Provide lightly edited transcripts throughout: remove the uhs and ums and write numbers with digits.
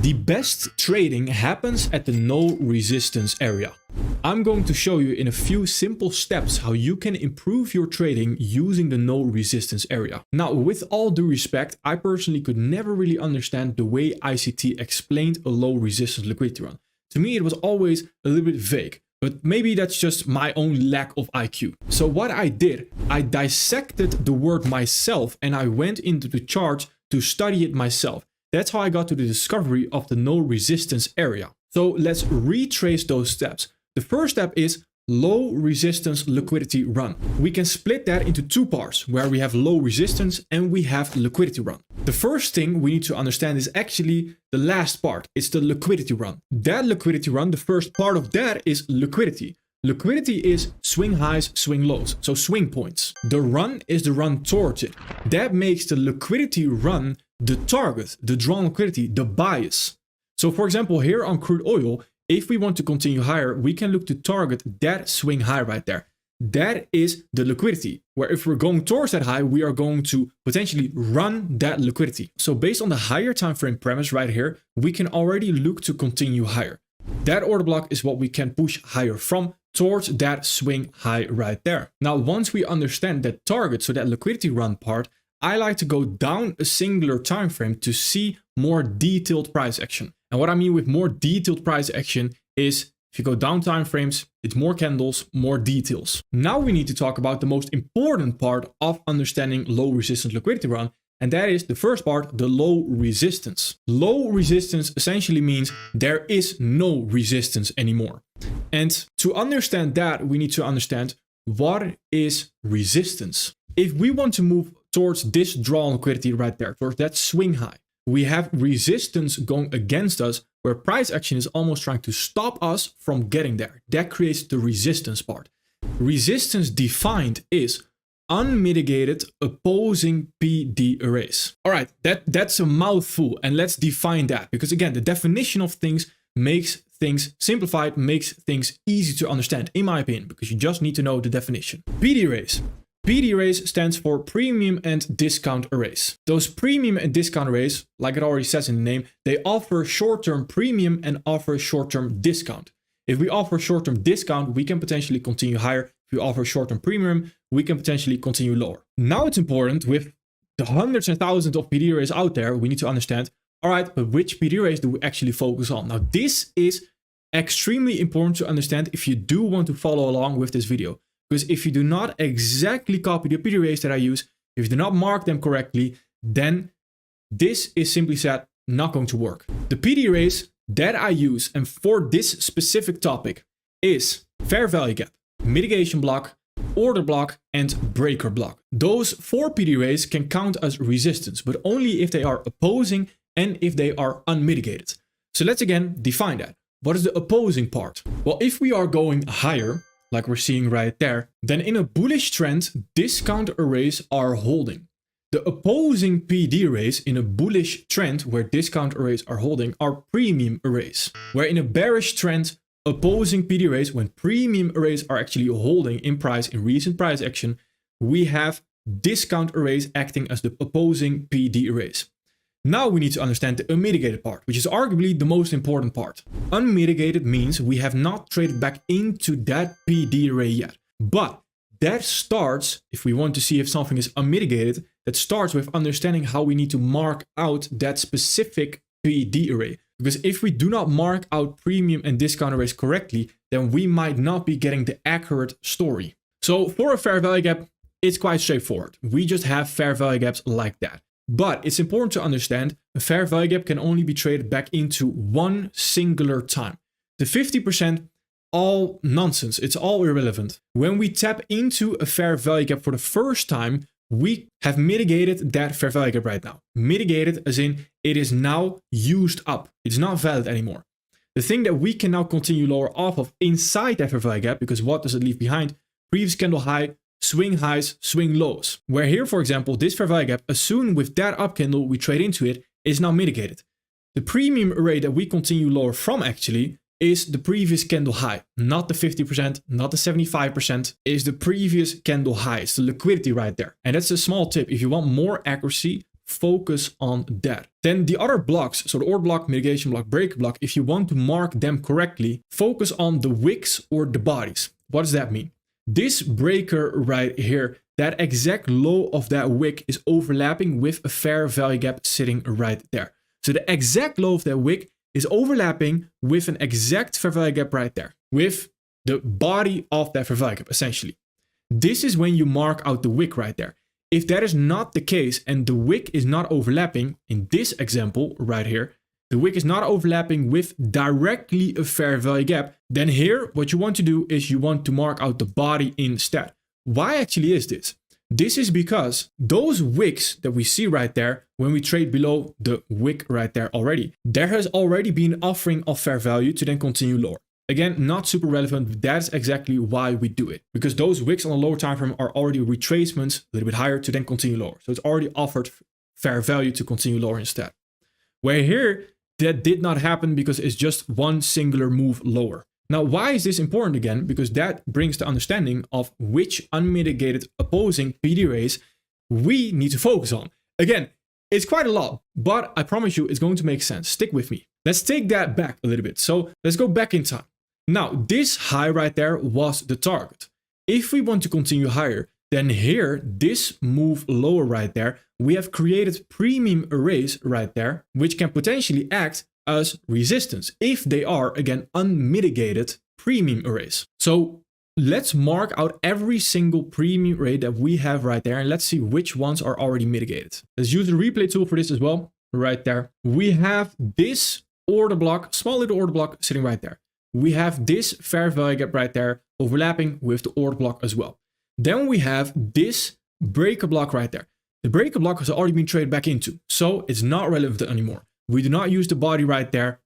The best trading happens at the no resistance area. I'm going to show you in a few simple steps how you can improve your trading using the no resistance area. Now, with all due respect, I personally could never really understand the way ICT explained a low resistance liquidity run. To me, it was always a little bit vague, but maybe that's just my own lack of IQ. So what I did, I dissected the word myself and I went into the charts to study it myself. That's how I got to the discovery of the no resistance area. So let's retrace those steps. The first step is low resistance liquidity run. We can split that into two parts where we have low resistance and we have liquidity run. The first thing we need to understand is actually the last part. It's the liquidity run. That liquidity run, the first part of that is liquidity. Liquidity is swing highs, swing lows, so swing points. The run is the run towards it. That makes the liquidity run the target, the drawn liquidity, the bias. So for example, here on crude oil, if we want to continue higher, we can look to target that swing high right there. That is the liquidity, where if we're going towards that high, we are going to potentially run that liquidity. So based on the higher time frame premise right here, we can already look to continue higher. That order block is what we can push higher from towards that swing high right there. Now, once we understand that target, so that liquidity run part, I like to go down a singular time frame to see more detailed price action. And what I mean with more detailed price action is if you go down time frames, it's more candles, more details. Now we need to talk about the most important part of understanding low resistance liquidity run. And that is the first part, the low resistance. Low resistance essentially means there is no resistance anymore. And to understand that, we need to understand what is resistance. If we want to move towards this drawn liquidity right there, towards that swing high, we have resistance going against us where price action is almost trying to stop us from getting there. That creates the resistance part. Resistance defined is unmitigated opposing PD arrays. All right, that's a mouthful, and let's define that, because again, the definition of things makes things simplified, makes things easy to understand, in my opinion, because you just need to know the definition. PD arrays. PD arrays stands for premium and discount arrays. Those premium and discount arrays, like it already says in the name, they offer short-term premium and offer short-term discount. If we offer short-term discount, we can potentially continue higher. If we offer short-term premium, we can potentially continue lower. Now it's important, with the hundreds and thousands of PD arrays out there, we need to understand, all right, but which PD arrays do we actually focus on? Now, this is extremely important to understand if you do want to follow along with this video. Because if you do not exactly copy the PD arrays that I use, if you do not mark them correctly, then this is simply said not going to work. The PD arrays that I use and for this specific topic is fair value gap, mitigation block, order block, and breaker block. Those 4 PD arrays can count as resistance, but only if they are opposing and if they are unmitigated. So let's again define that. What is the opposing part? Well, if we are going higher, like we're seeing right there, then in a bullish trend, discount arrays are holding. The opposing PD arrays in a bullish trend where discount arrays are holding are premium arrays. Where in a bearish trend, opposing PD arrays, when premium arrays are actually holding in price, in recent price action, we have discount arrays acting as the opposing PD arrays. Now we need to understand the unmitigated part, which is arguably the most important part. Unmitigated means we have not traded back into that PD array yet. But that starts, if we want to see if something is unmitigated, that starts with understanding how we need to mark out that specific PD array. Because if we do not mark out premium and discount arrays correctly, then we might not be getting the accurate story. So for a fair value gap, it's quite straightforward. We just have fair value gaps like that. But it's important to understand a fair value gap can only be traded back into one singular time. The 50%, all nonsense. It's all irrelevant. When we tap into a fair value gap for the first time, we have mitigated that fair value gap right now. Mitigated as in it is now used up. It's not valid anymore. The thing that we can now continue lower off of inside that fair value gap, because what does it leave behind? Previous candle high, swing highs, swing lows. Where here, for example, this fair value gap, as soon with that up candle we trade into it, is now mitigated. The premium array that we continue lower from actually is the previous candle high, not the 50%, not the 75%, is the previous candle high. It's the liquidity right there. And that's a small tip. If you want more accuracy, focus on that. Then the other blocks, so the order block, mitigation block, break block, if you want to mark them correctly, focus on the wicks or the bodies. What does that mean? This breaker right here, that exact low of that wick is overlapping with a fair value gap sitting right there. So the exact low of that wick is overlapping with an exact fair value gap right there, with the body of that fair value gap, essentially. This is when you mark out the wick right there. If that is not the case and the wick is not overlapping, in this example right here, the wick is not overlapping with directly a fair value gap, then here what you want to do is you want to mark out the body instead. Why actually is this? This is because those wicks that we see right there, when we trade below the wick right there already, there has already been offering of fair value to then continue lower. Again, not super relevant, but that's exactly why we do it. Because those wicks on a lower time frame are already retracements a little bit higher to then continue lower. So it's already offered fair value to continue lower instead. Where here, that did not happen because it's just one singular move lower. Now, why is this important again? Because that brings the understanding of which unmitigated opposing PD rays we need to focus on. Again, it's quite a lot, but I promise you it's going to make sense. Stick with me. Let's take that back a little bit. So let's go back in time. Now, this high right there was the target. If we want to continue higher, then here, this move lower right there, we have created premium arrays right there, which can potentially act as resistance if they are, again, unmitigated premium arrays. So let's mark out every single premium array that we have right there, and let's see which ones are already mitigated. Let's use the replay tool for this as well, right there. We have this order block, small little order block sitting right there. We have this fair value gap right there overlapping with the order block as well. Then we have this breaker block right there. The breaker block has already been traded back into, so it's not relevant anymore. We do not use the body right there.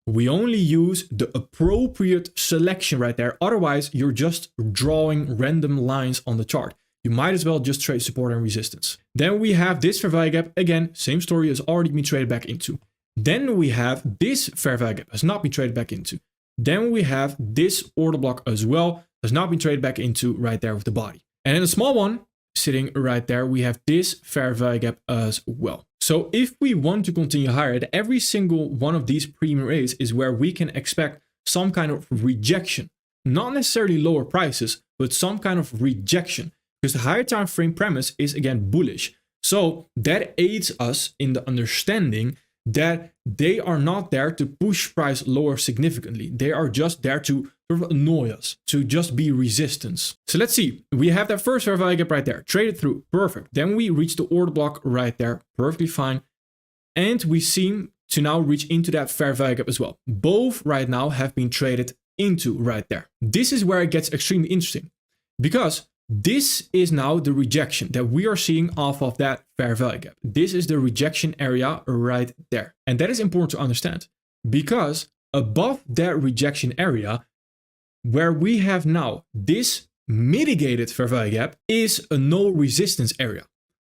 We only use the appropriate selection right there. Otherwise, you're just drawing random lines on the chart. You might as well just trade support and resistance. Then we have this fair value gap. Again, same story, has already been traded back into. Then we have this fair value gap, has not been traded back into. Then we have this order block as well, has not been traded back into right there with the body. And in a small one, sitting right there, we have this fair value gap as well. So if we want to continue higher, at every single one of these premium arrays is where we can expect some kind of rejection. Not necessarily lower prices, but some kind of rejection. Because the higher time frame premise is again bullish. So that aids us in the understanding that they are not there to push price lower significantly. They are just there to sort of annoy us, to just be resistance. So let's see. We have that first fair value gap right there. Traded through. Perfect. Then we reach the order block right there. Perfectly fine. And we seem to now reach into that fair value gap as well. Both right now have been traded into right there. This is where it gets extremely interesting. Because this is now the rejection that we are seeing off of that fair value gap. This is the rejection area right there. And that is important to understand because above that rejection area, where we have now this mitigated fair value gap is a no resistance area.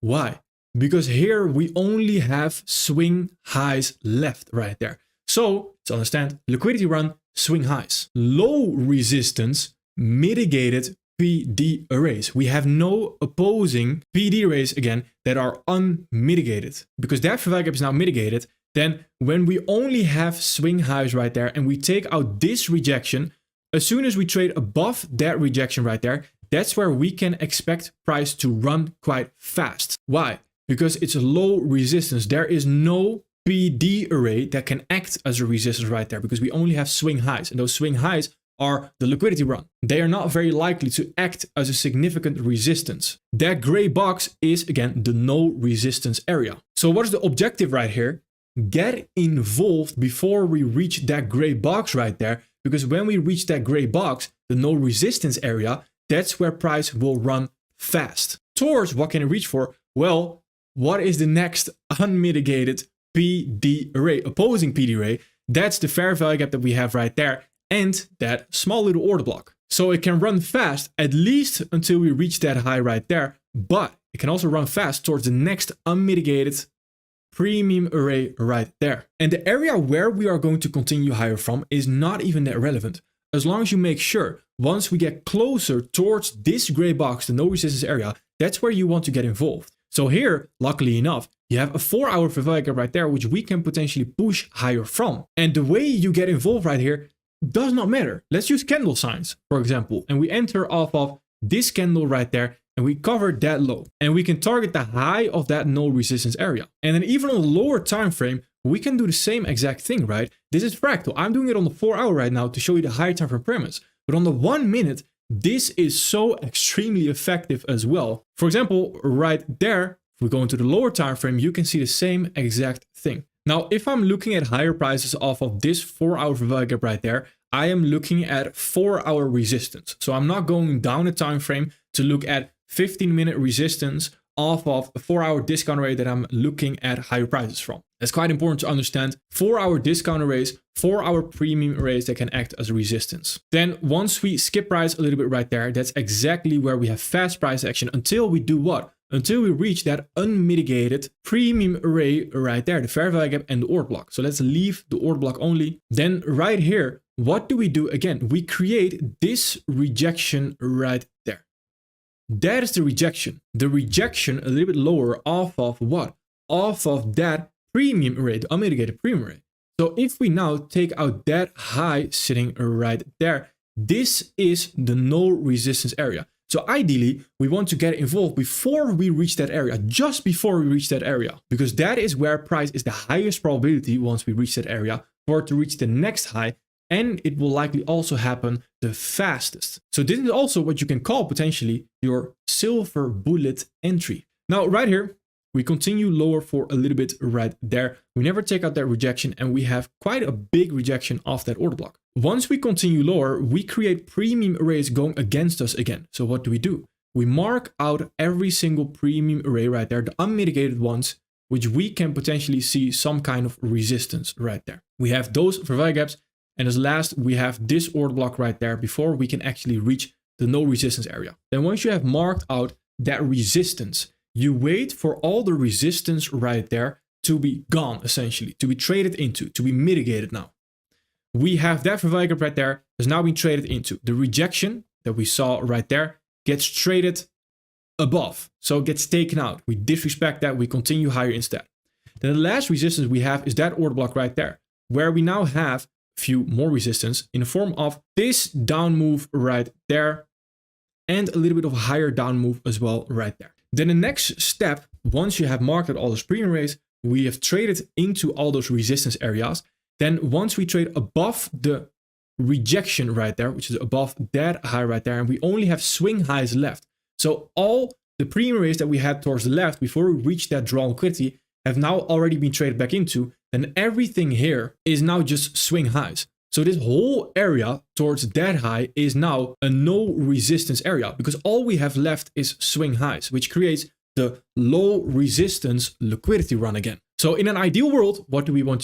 Why? Because here we only have swing highs left right there. So to understand, liquidity run, swing highs. Low resistance, mitigated PD arrays. We have no opposing PD arrays again that are unmitigated. Because that fair value gap is now mitigated, then when we only have swing highs right there and we take out this rejection, as soon as we trade above that rejection right there, that's where we can expect price to run quite fast. Why? Because it's a low resistance. There is no PD array that can act as a resistance right there because we only have swing highs, and those swing highs are the liquidity run. They are not very likely to act as a significant resistance. That gray box is again the no resistance area. So what is the objective right here? Get involved before we reach that gray box right there, because when we reach that gray box, the no resistance area, that's where price will run fast. Towards what can it reach for? Well, what is the next unmitigated PD array, opposing PD array? That's the fair value gap that we have right there, and that small little order block. So it can run fast at least until we reach that high right there, but it can also run fast towards the next unmitigated premium array right there. And the area where we are going to continue higher from is not even that relevant. As long as you make sure once we get closer towards this gray box, the no resistance area, that's where you want to get involved. So here, luckily enough, you have a 4-hour fair value gap right there, which we can potentially push higher from. And the way you get involved right here does not matter. Let's use candle signs, for example, and we enter off of this candle right there, and we cover that low, and we can target the high of that no resistance area. And then even on the lower time frame, we can do the same exact thing, right? This is fractal. I'm doing it on the 4-hour right now to show you the higher time frame pyramids. But on the 1 minute, this is so extremely effective as well. For example, right there, if we go into the lower time frame, you can see the same exact thing. Now, if I'm looking at higher prices off of this 4-hour fair value gap right there, I am looking at 4-hour resistance. So I'm not going down the time frame to look at 15-minute resistance off of a 4-hour discount rate that I'm looking at higher prices from. That's quite important to understand. 4-hour discount arrays, 4-hour premium arrays that can act as a resistance. Then once we skip price a little bit right there, that's exactly where we have fast price action until we do what? Until we reach that unmitigated premium array right there, the fair value gap and the order block. So let's leave the order block only. Then right here, what do we do? Again, we create this rejection right there. That is the rejection. The rejection a little bit lower off of what? Off of that premium array, the unmitigated premium array. So if we now take out that high sitting right there, this is the no resistance area. So ideally, we want to get involved before we reach that area, just before we reach that area, because that is where price is the highest probability once we reach that area for it to reach the next high, and it will likely also happen the fastest. So this is also what you can call potentially your silver bullet entry. Now right here, we continue lower for a little bit right there. We never take out that rejection, and we have quite a big rejection off that order block. Once we continue lower, we create premium arrays going against us again. So what do? We mark out every single premium array right there, the unmitigated ones, which we can potentially see some kind of resistance right there. We have those fair value gaps, and as last, we have this order block right there before we can actually reach the no resistance area. Then once you have marked out that resistance, you wait for all the resistance right there to be gone, essentially, to be traded into, to be mitigated now. We have that fair value gap right there has now been traded into. The rejection that we saw right there gets traded above, so it gets taken out. We disrespect that, we continue higher instead. Then the last resistance we have is that order block right there, where we now have a few more resistance in the form of this down move right there, and a little bit of a higher down move as well right there. Then the next step, once you have marked out all those premium arrays, we have traded into all those resistance areas. Then once we trade above the rejection right there, which is above that high right there, and we only have swing highs left. So all the premium arrays that we had towards the left before we reach that draw liquidity have now already been traded back into, then everything here is now just swing highs. So this whole area towards that high is now a no resistance area, because all we have left is swing highs, which creates the low resistance liquidity run again. So in an ideal world, what do? We want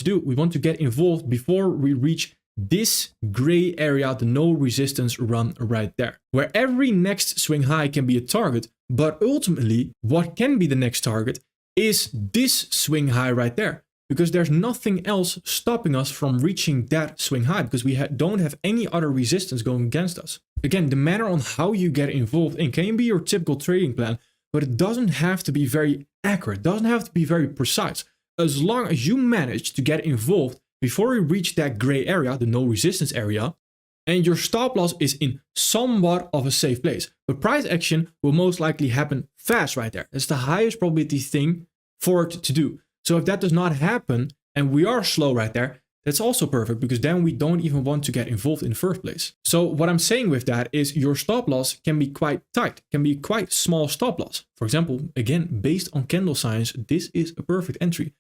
to get involved before we reach this gray area, the no resistance run right there, where every next swing high can be a target. But ultimately, what can be the next target is this swing high right there, because there's nothing else stopping us from reaching that swing high, because we don't have any other resistance going against us. Again, the manner on how you get involved in can be your typical trading plan, but it doesn't have to be very accurate, doesn't have to be very precise. As long as you manage to get involved before you reach that gray area, the no resistance area, and your stop loss is in somewhat of a safe place. But price action will most likely happen fast right there. That's the highest probability thing for it to do. So if that does not happen and we are slow right there, that's also perfect, because then we don't even want to get involved in the first place. So what I'm saying with that is your stop loss can be quite tight, can be quite small stop loss. For example, again, based on candle signs, this is a perfect entry.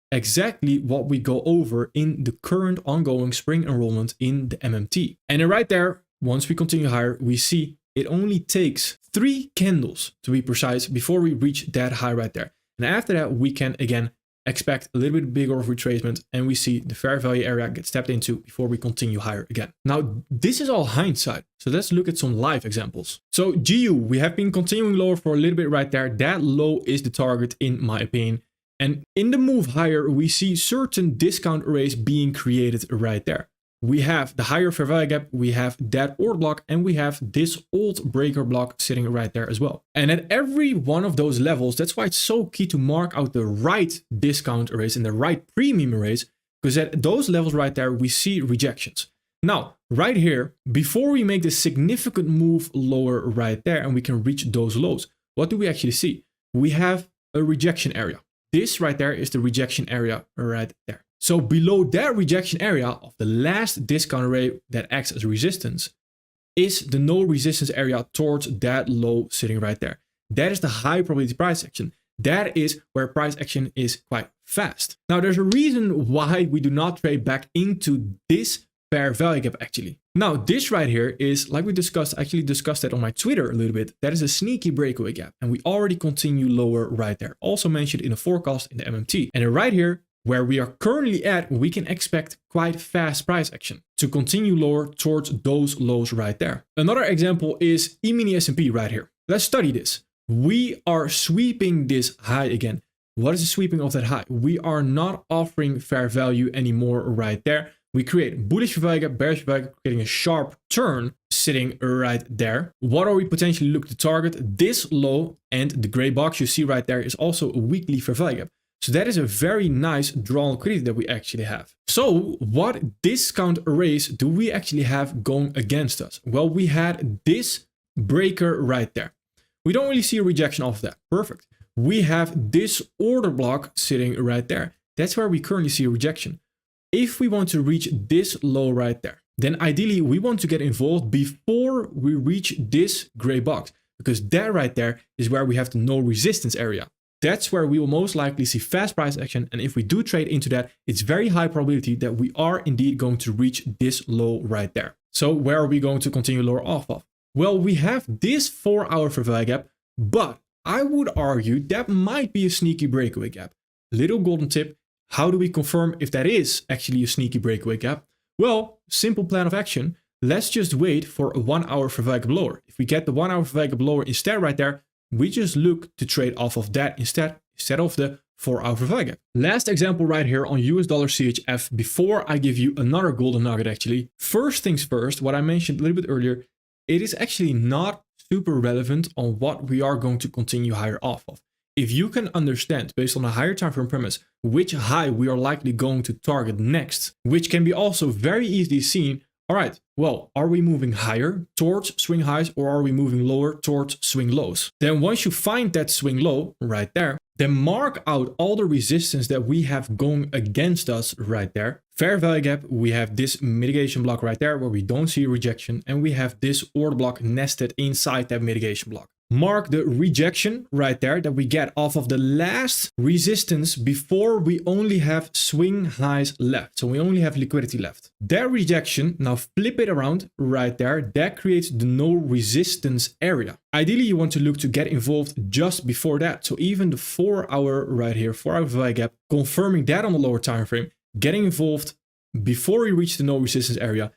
Exactly what we go over in the current ongoing spring enrollment in the MMT. And then right there, once we continue higher, we see it only takes 3 candles to be precise before we reach that high right there. And after that, we can again expect a little bit bigger of retracement, and we see the fair value area get stepped into before we continue higher again. Now, this is all hindsight. So let's look at some live examples. So GU, we have been continuing lower for a little bit right there. That low is the target in my opinion. And in the move higher, we see certain discount arrays being created right there. we have the higher fair value gap, we have that order block, and we have this old breaker block sitting right there as well. And at every one of those levels, that's why it's so key to mark out the right discount arrays and the right premium arrays, because at those levels right there, we see rejections. Now, right here, before we make this significant move lower right there and we can reach those lows, what do we actually see? We have a rejection area. This right there is the rejection area right there. So below that rejection area of the last discount array that acts as resistance is the no resistance area towards that low sitting right there. That is the high probability price action. That is where price action is quite fast. Now there's a reason why we do not trade back into this fair value gap actually. Now this right here is, like we discussed, I actually discussed that on my Twitter a little bit. That is a sneaky breakaway gap and we already continue lower right there. Also mentioned in the forecast in the MMT. And then right here, where we are currently at, we can expect quite fast price action to continue lower towards those lows right there. Another example is E-mini S&P right here. Let's study this. We are sweeping this high again. What is the sweeping of that high? We are not offering fair value anymore right there. We create bullish fair value gap, bearish fair value gap, creating a sharp turn sitting right there. What are we potentially looking to target? This low and the gray box you see right there is also a weekly fair value gap. So that is a very nice draw liquidity that we actually have. So what discount arrays do we actually have going against us? Well, we had this breaker right there. We don't really see a rejection of that. Perfect. We have this order block sitting right there. That's where we currently see a rejection. If we want to reach this low right there, then ideally we want to get involved before we reach this gray box, because that right there is where we have the no resistance area. That's where we will most likely see fast price action. And if we do trade into that, it's very high probability that we are indeed going to reach this low right there. So where are we going to continue lower off of? Well, we have this 4-hour fair value gap, but I would argue that might be a sneaky breakaway gap. Little golden tip. How do we confirm if that is actually a sneaky breakaway gap? Well, simple plan of action. Let's just wait for a 1-hour fair value gap lower. If we get the 1-hour fair value gap lower instead right there, we just look to trade off of that instead of the 4-hour fair value gap. Last example right here on US dollar CHF before I give you another golden nugget actually. First things first, what I mentioned a little bit earlier, it is actually not super relevant on what we are going to continue higher off of. If you can understand based on a higher time frame premise which high we are likely going to target next, which can be also very easily seen. All right, well, are we moving higher towards swing highs or are we moving lower towards swing lows? Then once you find that swing low right there, then mark out all the resistance that we have going against us right there. Fair value gap, we have this mitigation block right there where we don't see a rejection, and we have this order block nested inside that mitigation block. Mark the rejection right there that we get off of the last resistance before we only have swing highs left. So we only have liquidity left. That rejection, now flip it around right there, that creates the no resistance area. Ideally, you want to look to get involved just before that. So even the 4-hour right here, 4-hour value gap, confirming that on the lower time frame, getting involved before we reach the no resistance area.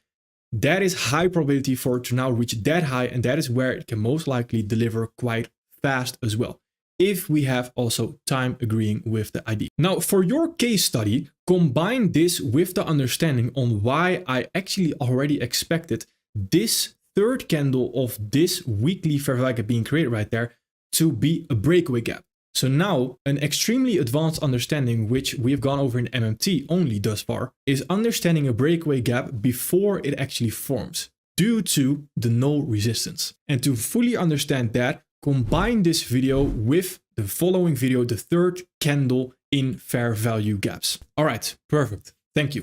That is high probability for it to now reach that high, and that is where it can most likely deliver quite fast as well, if we have also time agreeing with the ID. Now, for your case study, combine this with the understanding on why I actually already expected this third candle of this weekly fair value gap being created right there to be a breakaway gap. So now an extremely advanced understanding, which we have gone over in MMT only thus far, is understanding a breakaway gap before it actually forms due to the no resistance. And to fully understand that, combine this video with the following video, the third candle in fair value gaps. All right, perfect. Thank you.